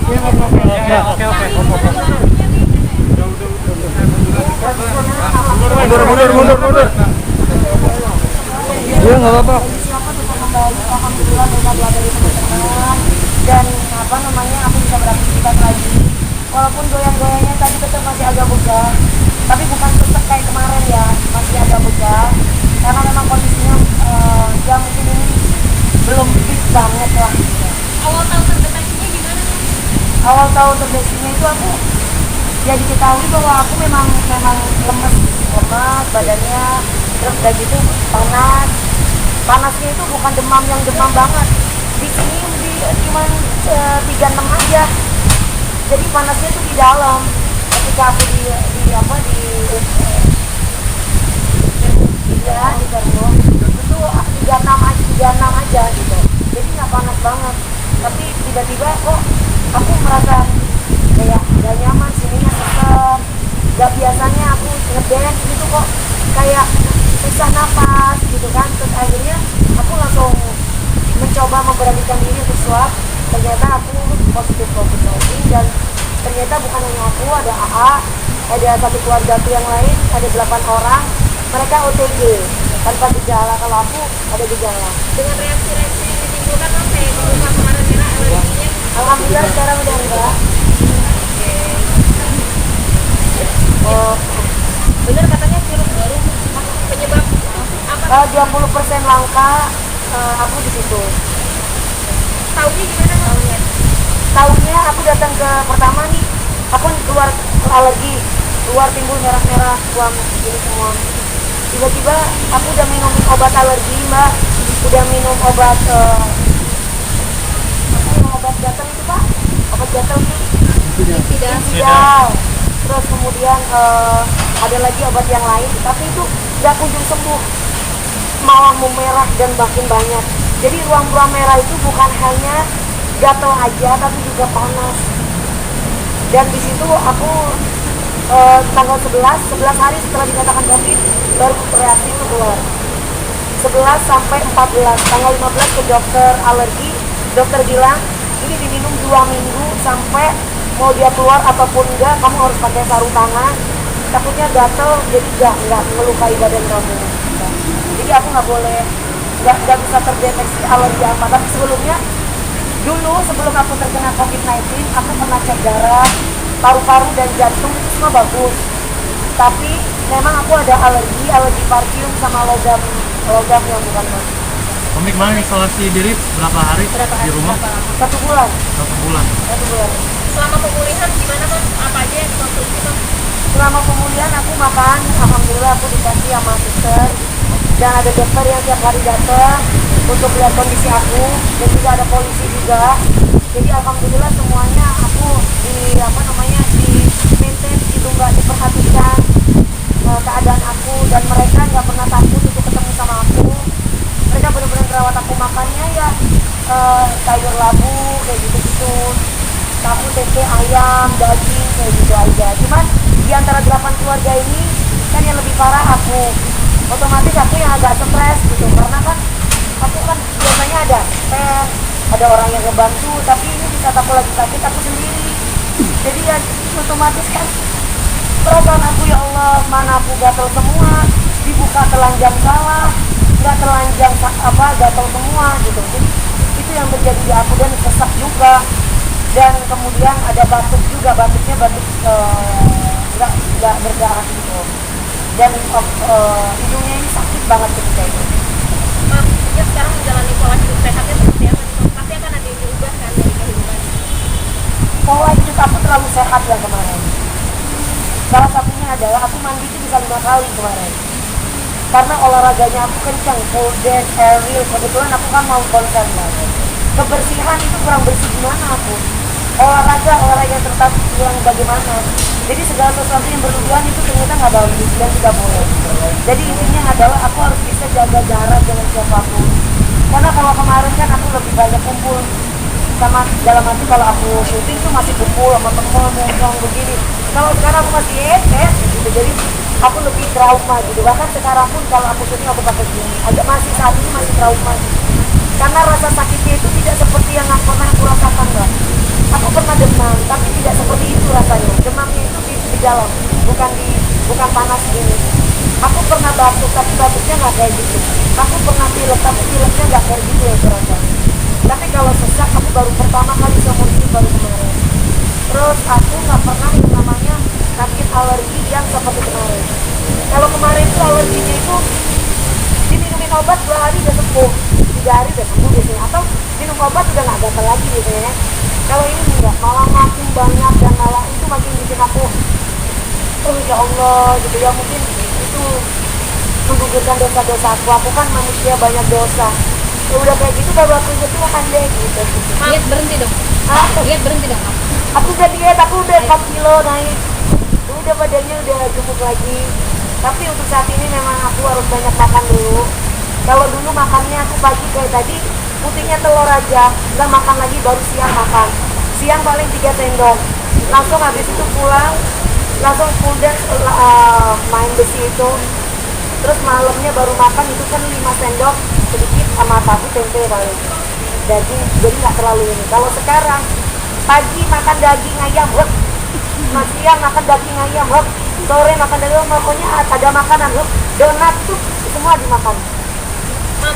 Ya, oke. Mundur. Iya, nggak apa-apa. Alhamdulillah berkat doa dari teman-teman dan apa namanya aku bisa beraktivitas lagi. Walaupun goyang-goyangnya tadi tetap masih agak begah, tapi bukan sesek kayak kemarin ya, masih agak begah karena memang kondisinya ya mungkin ini belum fit banget lah. Awal tahu terdeteksinya gimana kan? Awal tahu terdeteksinya itu aku ya diketahui bahwa aku memang lemes badannya, terus udah gitu panasnya itu bukan demam yang demam banget, di sini cuma 36 aja, jadi panasnya itu di dalam. Ketika aku di termo itu 36 aja gitu, jadi nggak panas banget, tapi tiba-tiba kok aku merasa kayak gak nyaman, sininya sesak, gak biasanya aku ngedance gitu kok kayak susah napas gitu kan. Terus akhirnya aku langsung mencoba memberanikan diri untuk swab, ternyata aku positif COVID-19 dan ternyata bukan hanya aku, ada AA, ada satu keluarga aku yang lain, ada 8 orang, mereka OTG tanpa gejala, kalau aku ada gejala. Dengan reaksi-reaksi yang ditimbulkan apa ya? Di rumah kemarin merah alerginya? Alhamdulillah sekarang udah enggak. Oh, bener katanya virus baru penyebab apa? 20% langka, aku di situ. Tahunya gimana maksudnya? Tahunnya aku datang ke pertama nih, aku keluar alergi, keluar timbul merah-merah, suam gini semua. Tiba-tiba aku udah minum obat alergi mbak, udah minum obat obat gatal itu pak, obat gatal nih, Infidal. Terus kemudian ada lagi obat yang lain, tapi itu gak kunjung sembuh, malah memerah dan makin banyak. Jadi ruang-ruang merah itu bukan hanya gatal aja, tapi juga panas. Dan di situ aku tanggal 11 hari setelah dinyatakan COVID baru reaksi itu keluar. 11 sampai 14, tanggal 15 ke dokter alergi, dokter bilang ini diminum 2 minggu sampai mau dia keluar ataupun enggak, kamu harus pakai sarung tangan, takutnya gatel, jadi nggak melukai badan kamu. Jadi aku nggak boleh, nggak bisa terdeteksi alergi apa. Tapi sebelumnya, dulu sebelum aku terkena COVID-19, aku pernah cek darah, paru-paru dan jantung itu semua bagus. Tapi memang aku ada alergi parfum sama logam yang bukan mas. Komik kemarin isolasi diri berapa hari di rumah? 1 bulan. 1 bulan. Selama pemulihan gimana mas? Apa aja yang dikonsumsi mas? Selama pemulihan aku makan, alhamdulillah aku dikasih sama suster dan ada dokter yang tiap hari datang untuk lihat kondisi aku, dan juga ada polisi juga. Jadi alhamdulillah semuanya aku di maintain gitu, nggak diperhatikan keadaan aku, dan mereka nggak pernah takut untuk ketemu sama aku. Mereka benar-benar merawat aku, makannya ya sayur labu kayak gitu-gitu, tahu, tempe, ayam, daging kayak gitu aja. Cuman di antara 8 keluarga ini kan yang lebih parah aku, otomatis aku yang agak stres gitu, karena kan aku kan biasanya ada orang yang ngebantu, tapi ini di saat aku lagi sakit aku sendiri, jadi ya otomatis kan perasaan aku, ya Allah mana aku gatel semua, dibuka telanjang salah, nggak telanjang gatel semua gitu. Jadi itu yang terjadi di aku, dan sesak juga, dan kemudian ada batuk juga, batuknya batuk nggak berdarah gitu, dan hidungnya ini sakit banget ketika itu. Mas, ya sekarang menjalani pola hidup sehatnya seperti apa nih? Pasti akan ada yang diubah kan dari kehidupan? Pola hidup aku terlalu sehat ya kemarin. Salah satunya adalah aku mandi itu bisa 5 kali kemarin, karena olahraganya aku kencang, full dance, aerial. Kebetulan aku kan mau konser banget. Kebersihan itu kurang bersih gimana aku? Olahraga yang tetap bilang bagaimana? Jadi segala sesuatu yang berlebihan itu ternyata nggak bagus dan tidak boleh. Jadi intinya adalah aku harus bisa jaga jarak dengan siapapun. Karena kalau kemarin kan aku lebih banyak kumpul sama, dalam arti kalau aku syuting tuh masih kumpul sama teman ngomong begini. Kalau sekarang aku masih gitu, jadi aku lebih trauma gitu. Bahkan sekarang pun kalau aku syuting aku pakai gini, masih saat ini masih trauma. Karena rasa sakitnya itu tidak seperti yang pernah aku rasakan, Mbak. Aku pernah demam, dalam, bukan panas gini. Aku pernah batuk tapi batuknya nggak kayak gitu. Aku pernah pilek tapi pileknya nggak kayak gitu ya terasa. Tapi kalau sesak aku baru pertama kali seumur hidup baru kemarin. Terus aku nggak pernah yang namanya sakit alergi yang seperti kemarin. Kalau kemarin itu alerginya itu diminumin obat 2 hari udah sembuh, 3 hari udah sembuh biasanya, atau minum obat udah nggak gatal lagi gitu ya. Kalau ini enggak, malah makin banyak dan malah itu makin bikin aku ya Allah gitu ya, mungkin itu menggugurkan dosa-dosa aku. Aku kan manusia banyak dosa. Ya udah kayak gitu baru aku inget tuh makan deh gitu. Diet berhenti dong. Diet berhenti dong. Aku udah diet, aku udah 4 kilo naik. Udah badannya udah gemuk lagi. Tapi untuk saat ini memang aku harus banyak makan dulu. Kalau dulu makannya aku pagi kayak tadi putihnya telur aja, nggak makan lagi, baru siang makan. Siang paling 3 sendok. Langsung habis itu pulang, langsung full dance main besi itu. Terus malamnya baru makan itu kan 5 sendok sedikit sama tahu tempe paling. Daging jadi nggak terlalu ini. Kalau sekarang pagi makan daging ayam, siang makan daging ayam, sore makan daging, pokoknya ada makanan, donat tuh semua dimakan. Mam,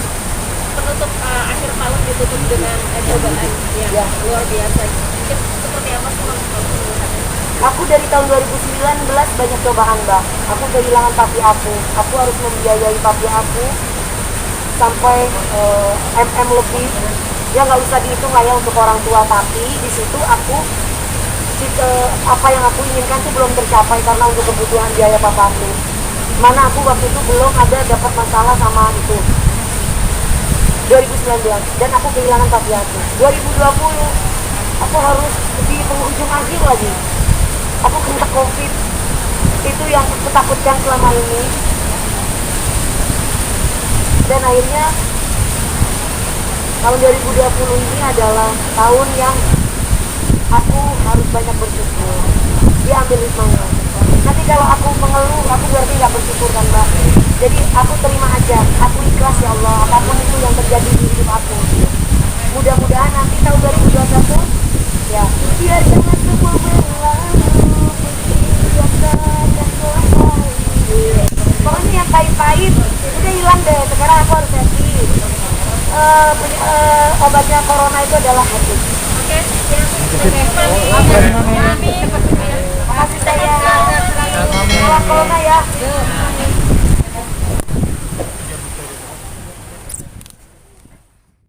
penutup akhir malam ditutup dengan cobaan yang luar biasa. Seperti apa sih Mam? Aku dari tahun 2019 banyak cobaan, Mbak. Aku kehilangan papi aku. Aku harus membiayai papi aku sampai MM lebih. Ya nggak usah dihitung lah ya untuk orang tua, tapi di situ aku apa yang aku inginkan tuh belum tercapai karena untuk kebutuhan biaya papaku. Mana aku waktu itu belum ada dapat masalah sama itu. 2019 dan aku kehilangan papi aku. 2020 aku harus di penghujung akhir lagi. Aku kena COVID. Itu yang aku takutkan selama ini. Dan akhirnya tahun 2020 ini adalah tahun yang aku harus banyak bersyukur. Dia ambil hikmahnya. Nanti kalau aku mengeluh, aku berarti nggak bersyukur kan, Mbak. Jadi aku terima aja, aku ikhlas ya Allah, apapun itu yang terjadi di hidup aku. Mudah-mudahan nanti tahun 2021 ya biar jangan semua berlalu, pokoknya yang pahit-pahit udah hilang deh. Sekarang aku harus happy. Obatnya corona itu adalah happy. Oke, ya. Amin. Makasih sayang. Salam corona ya.